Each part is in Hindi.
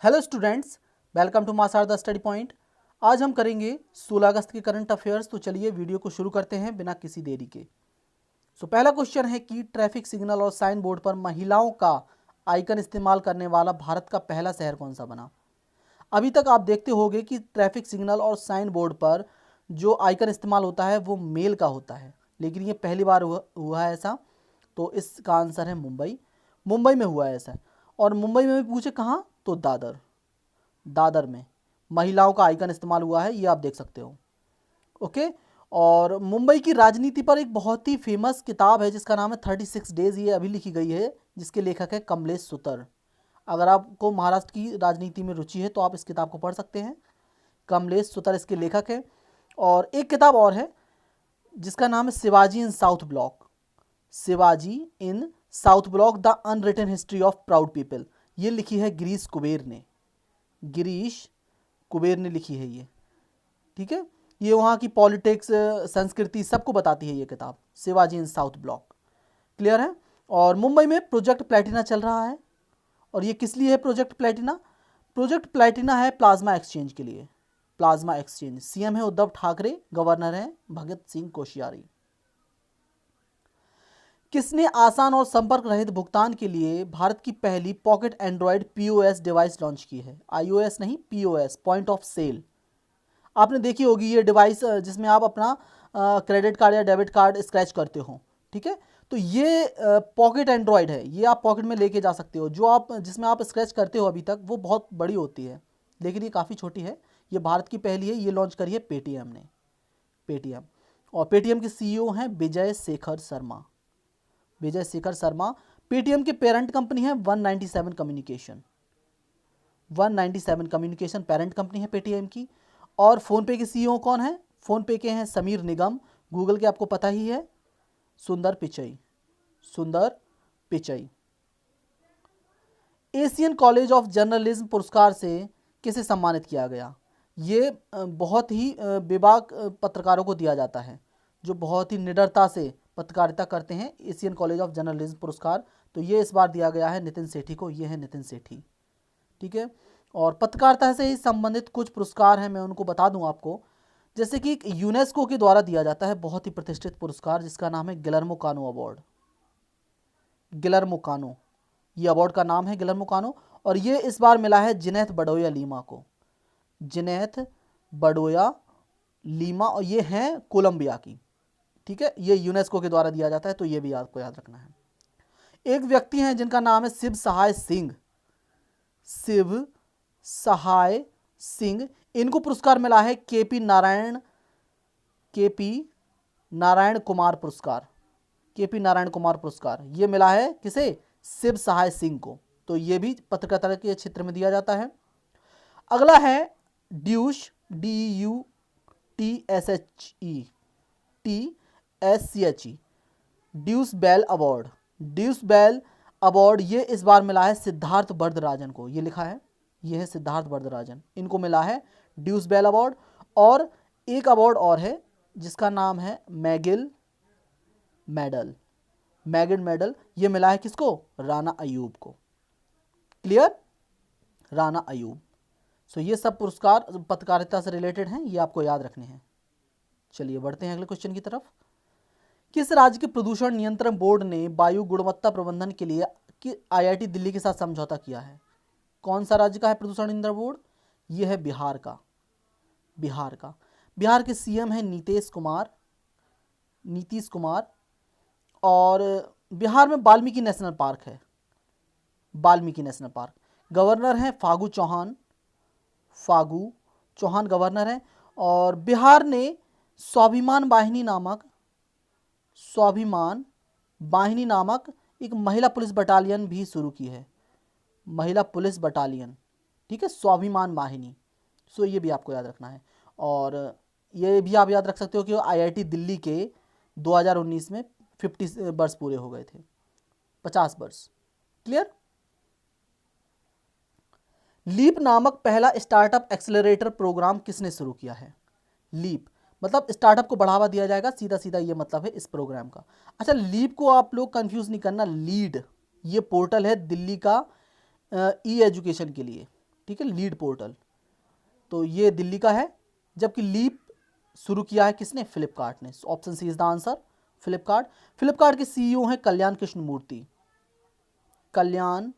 Hello students, welcome to mass the study point. आज हम करेंगे 16 अगस्त के करंट अफेयर्स। तो चलिए वीडियो को शुरू करते हैं बिना किसी देरी के। पहला क्वेश्चन है कि ट्रैफिक सिग्नल और साइन बोर्ड पर महिलाओं का आइकन इस्तेमाल करने वाला भारत का पहला शहर कौन सा बना। अभी तक आप देखते होंगे कि ट्रैफिक सिग्नल और साइन बोर्ड पर जो आइकन इस्तेमाल होता है वो मेल का होता है, लेकिन ये पहली बार हुआ है ऐसा। तो इसका आंसर है मुंबई। मुंबई में हुआ है ऐसा। और मुंबई में भी पूछे कहाँ, तो दादर। दादर में महिलाओं का आइकन इस्तेमाल हुआ है, ये आप देख सकते हो। ओके। और मुंबई की राजनीति पर एक बहुत ही फेमस किताब है जिसका नाम है 36 डेज, ये अभी लिखी गई है, जिसके लेखक है कमलेश सुतर। अगर आपको महाराष्ट्र की राजनीति में रुचि है तो आप इस किताब को पढ़ सकते हैं। कमलेश सुतर इसके लेखक हैं। और एक किताब और है जिसका नाम है Shivaji in south block. Shivaji in south block, the unwritten history of proud people. ये लिखी है गिरीश कुबेर ने। गिरीश कुबेर ने लिखी है ये। ठीक है। ये वहाँ की पॉलिटिक्स, संस्कृति सबको बताती है ये किताब, Shivaji in south block. Clear है। और मुंबई में प्रोजेक्ट प्लेटिना चल रहा है। और ये किस लिए है प्रोजेक्ट प्लेटिना? प्रोजेक्ट प्लेटिना है प्लाज्मा एक्सचेंज के लिए। Plasma exchange. सीएम है उद्धव ठाकरे, गवर्नर है भगत सिंह कोश्यारी। किसने आसान और संपर्क रहित भुगतान के लिए भारत की पहली pocket Android POS device launch की है? आईओएस नहीं, पीओएस, पॉइंट ऑफ सेल। आपने देखी होगी ये डिवाइस जिसमें आप अपना क्रेडिट कार्ड या डेबिट कार्ड स्क्रैच करते हो। ठीक है। तो ये पॉकेट एंड्रॉयड है, ये आप पॉकेट में लेके जा सकते हो। जो आप जिसमें आप स्क्रैच करते हो अभी तक वो बहुत बड़ी होती है, लेकिन ये काफ़ी छोटी है। ये भारत की पहली है, ये लॉन्च करी है पेटीएम ने। पेटीएम। और पेटीएम के सीईओ हैं विजय शेखर शर्मा। विजय शेखर शर्मा। पेटीएम के पेरेंट कंपनी है 197 कम्युनिकेशन। 197 कम्युनिकेशन पेरेंट कंपनी है पेटीएम की। और फ़ोनपे के सीईओ कौन है? फ़ोनपे के हैं समीर निगम। गूगल के आपको पता ही है सुंदर पिचई। सुंदर Pichai. Asian college of journalism पुरस्कार से किसे सम्मानित किया गया? ये बहुत ही बेबाक पत्रकारों को दिया जाता है जो बहुत ही निडरता से पत्रकारिता करते हैं। एशियन कॉलेज ऑफ जर्नलिज्म पुरस्कार, तो ये इस बार दिया गया है नितिन सेठी को। ये है नितिन सेठी। ठीक है। और पत्रकारिता से ही संबंधित कुछ पुरस्कार हैं, मैं उनको बता दूं आपको। जैसे कि यूनेस्को के द्वारा दिया जाता है बहुत ही प्रतिष्ठित पुरस्कार जिसका नाम है गिलर्मो कानो अवार्ड। गिलर्मो कानो, ये अवार्ड का नाम है गिलर्मो कानो। और ये इस बार मिला है जिनेथ बडोया लीमा को। जिनेथ बडोया लीमा, और ये हैं कोलंबिया की। ठीक है। ये यूनेस्को के द्वारा दिया जाता है, तो ये भी आपको याद रखना है। एक व्यक्ति हैं जिनका नाम है शिव सहाय सिंह। शिव सहाय सिंह, इनको पुरस्कार मिला है केपी नारायण कुमार पुरस्कार। केपी नारायण कुमार पुरस्कार ये मिला है किसे? शिव सहाय सिंह को। तो ये भी पत्रकारिता के क्षेत्र में दिया जाता है। अगला है Deutsche, DUTSHE Deutsche bell award. Deutsche bell award ये इस बार मिला है सिद्धार्थ बरदराजन को। ये लिखा है, ये है सिद्धार्थ बरदराजन, इनको मिला है ड्यूस बेल अवार्ड। और एक अवार्ड और है जिसका नाम है मैगिल मेडल। मैगिल मेडल ये मिला है किसको? राणा अयूब को। क्लियर? राणा अयूब। ये सब पुरस्कार पत्रकारिता से रिलेटेड हैं, ये आपको याद रखने हैं। चलिए बढ़ते हैं अगले क्वेश्चन की तरफ। किस राज्य के प्रदूषण नियंत्रण बोर्ड ने वायु गुणवत्ता प्रबंधन के लिए आईआईटी दिल्ली के साथ समझौता किया है? कौन सा राज्य का है प्रदूषण नियंत्रण बोर्ड? ये है बिहार का। बिहार का। बिहार के सीएम है नीतीश कुमार। नीतीश कुमार। और बिहार में वाल्मीकि नेशनल पार्क है। Valmiki national park. गवर्नर हैं फागू चौहान। फागू चौहान गवर्नर हैं। और बिहार ने स्वाभिमान वाहिनी नामक एक महिला पुलिस बटालियन भी शुरू की है। महिला पुलिस बटालियन। ठीक है, स्वाभिमान वाहिनी। ये भी आपको याद रखना है। और ये भी आप याद रख सकते हो कि आईआईटी दिल्ली के 2019 में 50 वर्ष पूरे हो गए थे, 50 वर्ष। क्लियर? लीप नामक पहला स्टार्टअप एक्सेलरेटर प्रोग्राम किसने शुरू किया है? लीप मतलब स्टार्टअप को बढ़ावा दिया जाएगा, सीधा सीधा ये मतलब है इस प्रोग्राम का। अच्छा, लीप को आप लोग कंफ्यूज नहीं करना। लीड ये पोर्टल है दिल्ली का ई एजुकेशन के लिए। ठीक है, लीड पोर्टल। तो ये दिल्ली का है, जबकि लीप शुरू किया है किसने? फ्लिपकार्ट ने। Option C is the answer, Flipkart. Flipkart के सीईओ हैं कल्याण कृष्ण मूर्ति। कल्याण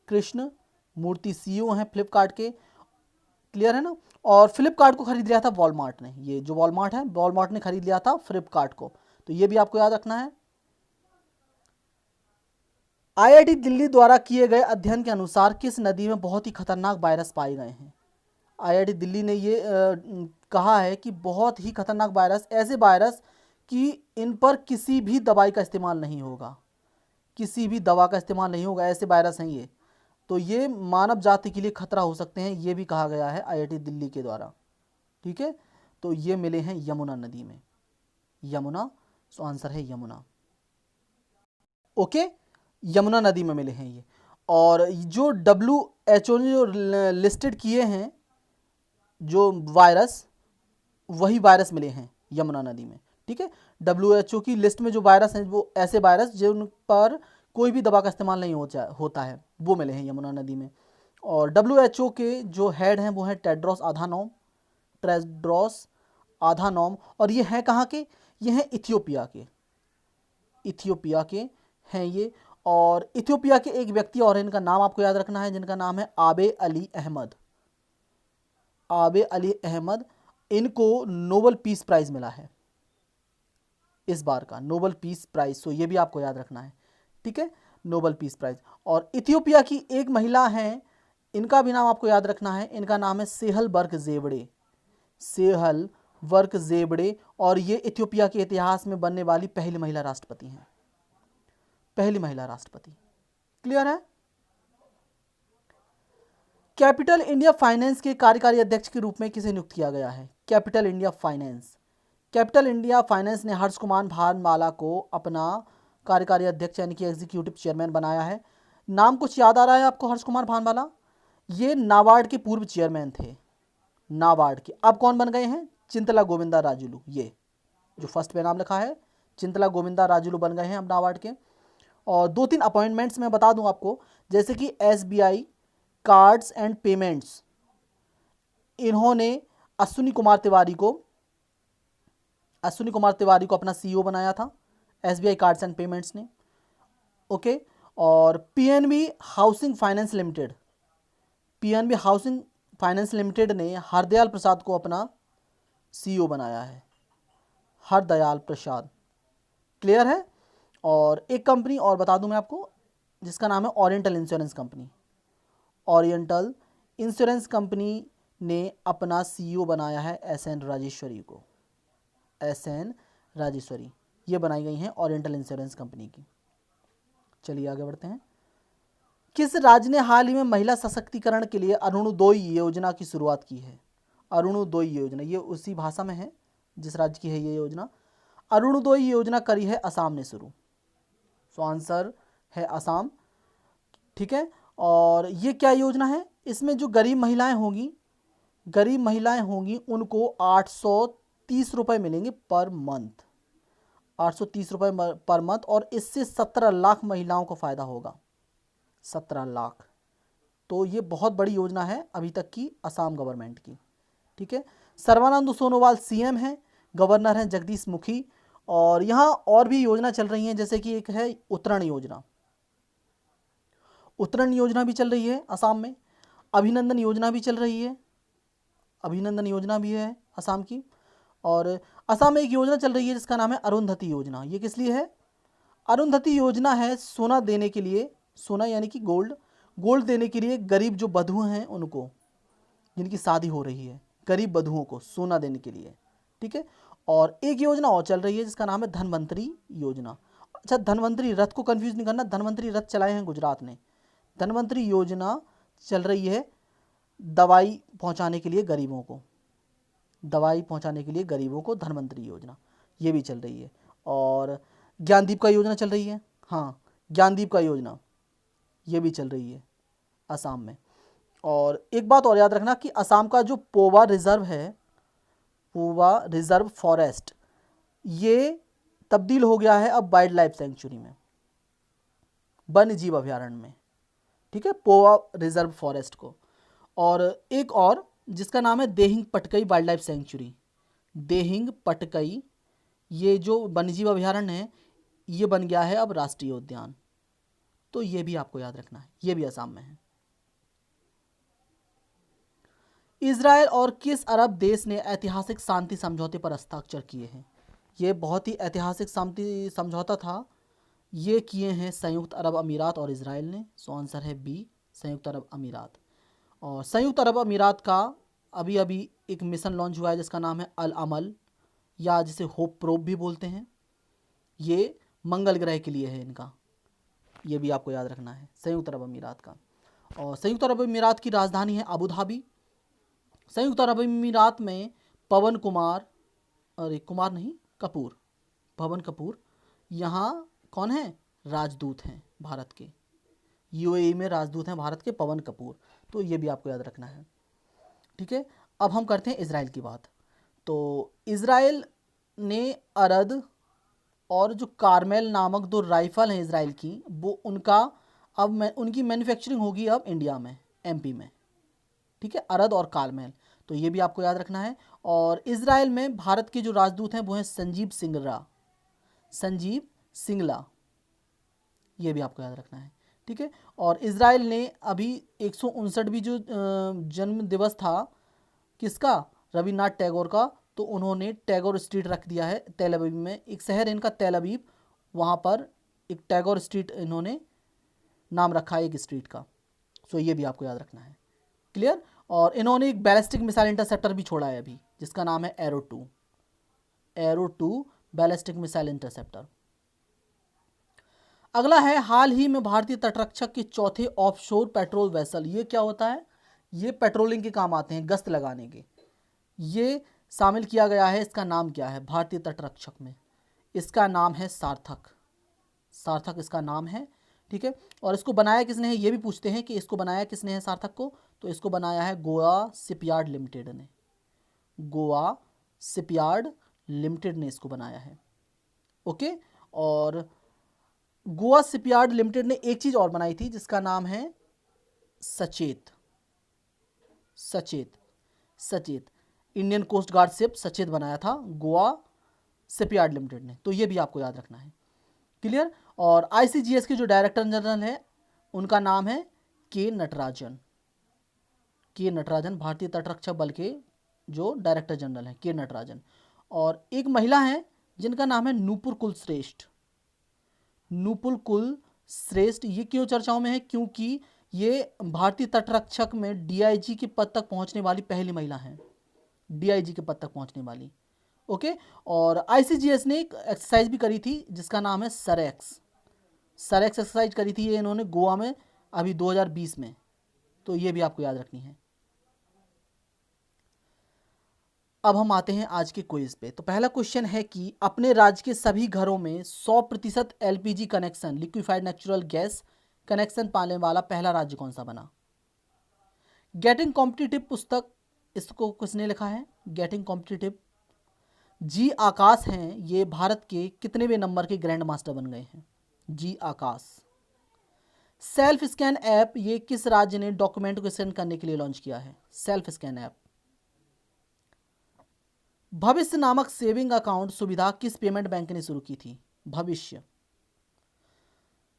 कृष्ण मूर्ति सीईओ हैं फ्लिपकार्ट के। क्लियर है ना? और फ्लिपकार्ट को खरीद लिया था वॉलमार्ट ने। ये जो वॉलमार्ट है, वॉलमार्ट ने खरीद लिया था फ्लिपकार्ट को। तो ये भी आपको याद रखना है। आईआईटी दिल्ली द्वारा किए गए अध्ययन के अनुसार किस नदी में बहुत ही खतरनाक वायरस पाए गए हैं? आईआईटी दिल्ली ने ये कहा है कि बहुत ही खतरनाक वायरस, ऐसे वायरस कि इन पर किसी भी दवाई का इस्तेमाल नहीं होगा, किसी भी दवा का इस्तेमाल नहीं होगा, ऐसे वायरस हैं ये। तो ये मानव जाति के लिए खतरा हो सकते हैं, ये भी कहा गया है आईआईटी दिल्ली के द्वारा। ठीक है, तो ये मिले हैं यमुना नदी में। यमुना, सो आंसर है यमुना। ओके, यमुना नदी में मिले हैं ये। और जो WHO ने जो लिस्टेड किए हैं जो वायरस, वही वायरस मिले हैं यमुना नदी में। ठीक है, WHO की लिस्ट में जो वायरस हैं, वो ऐसे वायरस जिन पर कोई भी दवा का इस्तेमाल नहीं होता है, वो मिले हैं यमुना नदी में। और WHO के जो हेड हैं वो हैं टेड्रोस आधानोम। और ये हैं कहाँ के? ये हैं इथियोपिया के। इथियोपिया के हैं ये। और इथियोपिया के एक व्यक्ति और इनका नाम आपको याद रखना है, जिनका नाम है आबे अली अहमद। आबे अली अहमद, इनको नोबेल पीस प्राइज मिला है इस बार का, नोबेल पीस प्राइज। सो ये भी आपको याद रखना है। ठीक है, नोबेल पीस प्राइज। और इथियोपिया की एक महिला हैं, इनका भी नाम आपको याद रखना है। इनका नाम है सेहल वर्क ज़ेबड़े। सेहल वर्क ज़ेबड़े। और ये इथियोपिया के इतिहास में बनने वाली पहली महिला राष्ट्रपति हैं, पहली महिला राष्ट्रपति। क्लियर है? कैपिटल इंडिया फाइनेंस के कार्यकारी अध्यक्ष के रूप में किसे नियुक्त किया गया है? Capital India finance. Capital India finance ने हर्ष कुमार भानवाला को अपना कार्यकारी अध्यक्ष यानी कि एग्जीक्यूटिव चेयरमैन बनाया है। नाम कुछ याद आ रहा है आपको? हर्ष कुमार भानवाला, ये नाबार्ड के पूर्व चेयरमैन थे, नाबार्ड के। अब कौन बन गए हैं? चिंतला गोविंदा राजुलू। ये जो फर्स्ट पे नाम लिखा है, चिंतला गोविंदा राजुलू बन गए हैं अब नाबार्ड के। और 2-3 अपॉइंटमेंट्स मैं बता दूं आपको, जैसे कि SBI कार्ड्स एंड पेमेंट्स, इन्होंने अश्विनी कुमार तिवारी को अपना CEO बनाया था, SBI कार्ड्स एंड पेमेंट्स ने। ओके। और PNB हाउसिंग फाइनेंस लिमिटेड ने हरदयाल प्रसाद को अपना CEO बनाया है, हरदयाल प्रसाद। क्लियर है? और एक कंपनी और बता दूं मैं आपको, जिसका नाम है oriental insurance company. Oriental insurance company ने अपना CEO बनाया है SN राजेश्वरी को। SN राजेश्वरी, ये बनाई गई हैं ओरिएंटल इंश्योरेंस कंपनी की। चलिए आगे बढ़ते हैं। किस राज्य ने हाल ही में महिला सशक्तिकरण के लिए अरुणोदय योजना की शुरुआत की है? अरुणोदय योजना, ये उसी भाषा में है जिस राज्य की है ये योजना। अरुणोदय योजना करी है असम ने शुरू। सो आंसर है असम। ठीक है, और ये क्या योजना है? इसमें जो गरीब महिलाएं होंगी उनको 830 रुपये मिलेंगे पर मंथ, 830 रुपये पर मंथ। और इससे 17 लाख महिलाओं को फ़ायदा होगा, 17 लाख। तो ये बहुत बड़ी योजना है अभी तक की असम गवर्नमेंट की। ठीक है, सर्बानंद सोनोवाल CM हैं, गवर्नर हैं जगदीश मुखी। और यहाँ और भी योजना चल रही हैं, जैसे कि एक है उत्तरायण योजना। उत्तरायण योजना भी चल रही है असम में। अभिनंदन योजना भी चल रही है, अभिनंदन योजना भी है असम की। और असम में एक योजना चल रही है जिसका नाम है अरुंधति योजना। ये किस लिए है? अरुंधति योजना है सोना देने के लिए, सोना यानी कि गोल्ड देने के लिए गरीब जो बधू हैं उनको, जिनकी शादी हो रही है, गरीब बधुओं को सोना देने के लिए। ठीक है, और एक योजना और चल रही है जिसका नाम है धनवंतरी योजना। अच्छा, धनवंतरी रथ को कंफ्यूज नहीं करना, धनवंतरी रथ चलाए हैं गुजरात ने। धनवंतरी योजना चल रही है दवाई पहुंचाने के लिए गरीबों को, दवाई पहुंचाने के लिए गरीबों को, धनवंतरी योजना ये भी चल रही है। और ज्ञानदीप का योजना चल रही है, हाँ ज्ञानदीप का योजना ये भी चल रही है असम में। और एक बात और याद रखना कि असम का जो पोवा रिजर्व है, पोवा रिजर्व फॉरेस्ट, ये तब्दील हो गया है अब वाइल्ड लाइफ सेंचुरी में, वन्य जीव अभ्यारण्य में। ठीक है, पोवा रिजर्व फॉरेस्ट को। और एक और जिसका नाम है Dehing Patkai wild life sanctuary. Dehing Patkai ये जो वन्यजीव अभयारण्य है ये बन गया है अब राष्ट्रीय उद्यान। तो ये भी आपको याद रखना है, ये भी असम में है। इजराइल और किस अरब देश ने ऐतिहासिक शांति समझौते पर हस्ताक्षर किए हैं? ये बहुत ही ऐतिहासिक शांति समझौता था। ये किए हैं संयुक्त अरब अमीरात और इजराइल ने। सो आंसर है बी, संयुक्त अरब अमीरात। और संयुक्त अरब अमीरात का अभी अभी एक मिशन लॉन्च हुआ है जिसका नाम है अल अमल, या जिसे होप प्रोब भी बोलते हैं। ये मंगल ग्रह के लिए है इनका, ये भी आपको याद रखना है संयुक्त अरब अमीरात का। और संयुक्त अरब अमीरात की राजधानी है अबू धाबी। संयुक्त अरब अमीरात में पवन कुमार, अरे कुमार नहीं कपूर, पवन कपूर यहाँ कौन है? राजदूत हैं भारत के। यूएई में राजदूत हैं भारत के पवन कपूर। तो ये भी आपको याद रखना है, ठीक है। अब हम करते हैं इजराइल की बात। तो इजराइल ने अरद और जो कार्मेल नामक दो राइफल हैं इजराइल की, वो उनका अब उनकी मैन्युफैक्चरिंग होगी अब इंडिया में, एमपी में, ठीक है, अरद और कार्मेल। तो ये भी आपको याद रखना है। और इजराइल में भारत के जो राजदूत हैं वो हैं संजीव सिंगला, संजीव सिंगला, ये भी आपको याद रखना है, ठीक है। और इजराइल ने अभी 159वीं जो जन्म दिवस था किसका? रविन्द्रनाथ टैगोर का, तो उन्होंने टैगोर स्ट्रीट रख दिया है तेल अवीव में। एक शहर है इनका तेल अवीव, वहाँ पर एक टैगोर स्ट्रीट इन्होंने नाम रखा है एक स्ट्रीट का। सो ये भी आपको याद रखना है, क्लियर। और इन्होंने एक बैलिस्टिक मिसाइल इंटरसेप्टर भी छोड़ा है अभी जिसका नाम है arrow 2, arrow 2 ballistic missile interceptor. अगला है हाल ही में भारतीय तटरक्षक के चौथे ऑफशोर पेट्रोल वेसल। ये क्या होता है? ये पेट्रोलिंग के काम आते हैं, गश्त लगाने के। ये शामिल किया गया है, इसका नाम क्या है भारतीय तटरक्षक में? इसका नाम है सार्थक, सार्थक इसका नाम है, ठीक है। और इसको बनाया किसने है ये भी पूछते हैं कि इसको बनाया किसने है सार्थक को? तो इसको बनाया है गोवा शिपयार्ड लिमिटेड ने, गोवा शिपयार्ड लिमिटेड ने इसको बनाया है, ओके। और गोवा शिपयार्ड लिमिटेड ने एक चीज़ और बनाई थी जिसका नाम है सचेत, सचेत, सचेत, इंडियन कोस्ट गार्ड शिप सचेत बनाया था गोवा शिपयार्ड लिमिटेड ने। तो ये भी आपको याद रखना है, क्लियर। और आईसीजीएस के जो डायरेक्टर जनरल है उनका नाम है के नटराजन, के नटराजन, भारतीय तटरक्षक बल के जो डायरेक्टर जनरल हैं के नटराजन। और एक महिला हैं जिनका नाम है नूपुर कुलश्रेष्ठ, नूपुर कुलश्रेष्ठ। ये क्यों चर्चाओं में है? क्योंकि ये भारतीय तटरक्षक में डीआईजी के पद तक पहुंचने वाली पहली महिला हैं, डीआईजी के पद तक पहुंचने वाली, ओके। और आईसीजीएस ने एक एक्सरसाइज भी करी थी जिसका नाम है सरेक्स, सरेक्स एक्सरसाइज करी थी ये इन्होंने गोवा में अभी 2020 में। तो ये भी आपको याद रखनी है। अब हम आते हैं आज के क्विज पे। तो पहला क्वेश्चन है कि अपने राज्य के सभी घरों में 100% LPG connection, liquefied natural gas connection पाने वाला पहला राज्य कौन सा बना? गेटिंग कॉम्पिटिटिव पुस्तक, इसको किसने लिखा है? गेटिंग कॉम्पिटिटिव, जी आकाश हैं, ये भारत के कितनेवें नंबर के ग्रैंड मास्टर बन गए हैं? जी आकाश। सेल्फ स्कैन ऐप, ये किस राज्य ने डॉक्यूमेंट को स्कैन करने के लिए लॉन्च किया है? Self scan app. भविष्य नामक सेविंग अकाउंट सुविधा किस पेमेंट बैंक ने शुरू की थी? भविष्य।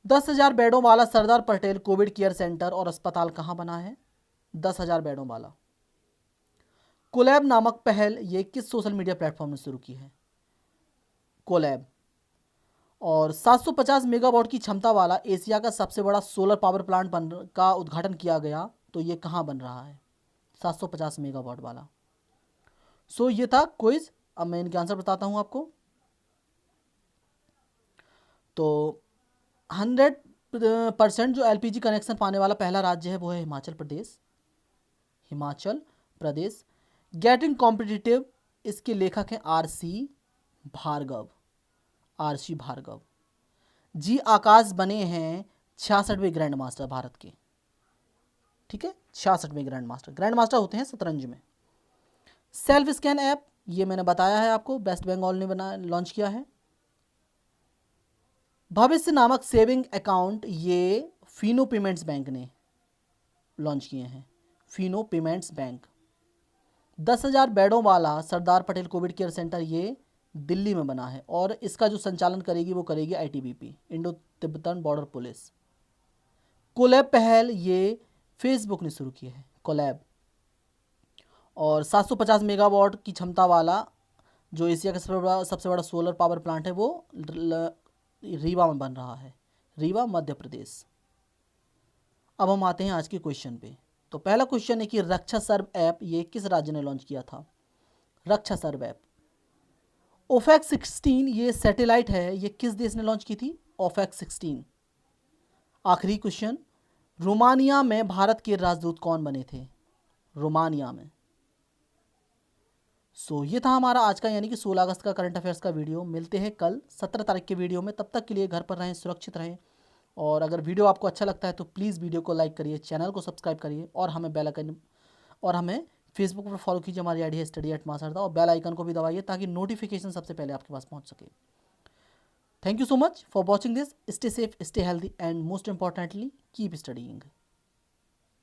10,000 बेडों वाला Sardar Patel Covid care centre और अस्पताल कहां बना है? 10,000 बेडों वाला। कोलैब नामक पहल ये किस सोशल मीडिया प्लेटफॉर्म ने शुरू की है? कोलैब। और 750 मेगावाट की क्षमता वाला एशिया का सबसे बड़ा सोलर पावर प्लांट का उद्घाटन किया गया, तो ये कहां बन रहा है? 750 मेगावाट वाला। सो ये था क्विज। अब मैं इनके आंसर बताता हूं आपको। तो 100% जो एलपीजी कनेक्शन पाने वाला पहला राज्य है वो है हिमाचल प्रदेश, हिमाचल प्रदेश। गेटिंग कॉम्पिटिटिव, इसके लेखक हैं आरसी भार्गव, आरसी भार्गव। जी आकाश बने हैं 66वें ग्रैंड मास्टर भारत के, ठीक है, 66वें ग्रैंड मास्टर। ग्रैंड मास्टर होते हैं शतरंज में। सेल्फ स्कैन ऐप, ये मैंने बताया है आपको, वेस्ट बंगाल ने लॉन्च किया है। भविष्य नामक सेविंग अकाउंट ये फिनो पेमेंट्स बैंक ने लॉन्च किए हैं, फिनो पेमेंट्स बैंक। 10,000 बेडों वाला Sardar Patel Covid care centre ये दिल्ली में बना है और इसका जो संचालन करेगी वो करेगी ITBP, Indo Tibetan Border Police. Collab पहल ये फेसबुक ने शुरू की है, कोलैब। और 750 मेगावाट की क्षमता वाला जो एशिया का सबसे बड़ा सोलर पावर प्लांट है वो रीवा में बन रहा है, रीवा मध्य प्रदेश। अब हम आते हैं आज के क्वेश्चन पे। तो पहला क्वेश्चन है कि रक्षा सर्व ऐप ये किस राज्य ने लॉन्च किया था? रक्षा सर्व ऐप। ओफेक्स 16 ये सैटेलाइट है, ये किस देश ने लॉन्च की थी? ओफेक्स 16। आखिरी क्वेश्चन, रोमानिया में भारत के राजदूत कौन बने थे? रोमानिया में। ये था हमारा आज का यानी कि 16 अगस्त का करंट अफेयर्स का वीडियो। मिलते हैं कल 17 तारीख के वीडियो में। तब तक के लिए घर पर रहें, सुरक्षित रहें। और अगर वीडियो आपको अच्छा लगता है तो प्लीज़ वीडियो को लाइक करिए, चैनल को सब्सक्राइब करिए और हमें फेसबुक पर फॉलो कीजिए। हमारी आईडी है study@मासरदा और बेल आइकन को भी दबाइए ताकि नोटिफिकेशन सबसे पहले आपके पास पहुंच सके। Thank you so much for watching this. Stay safe, stay healthy and most importantly keep studying.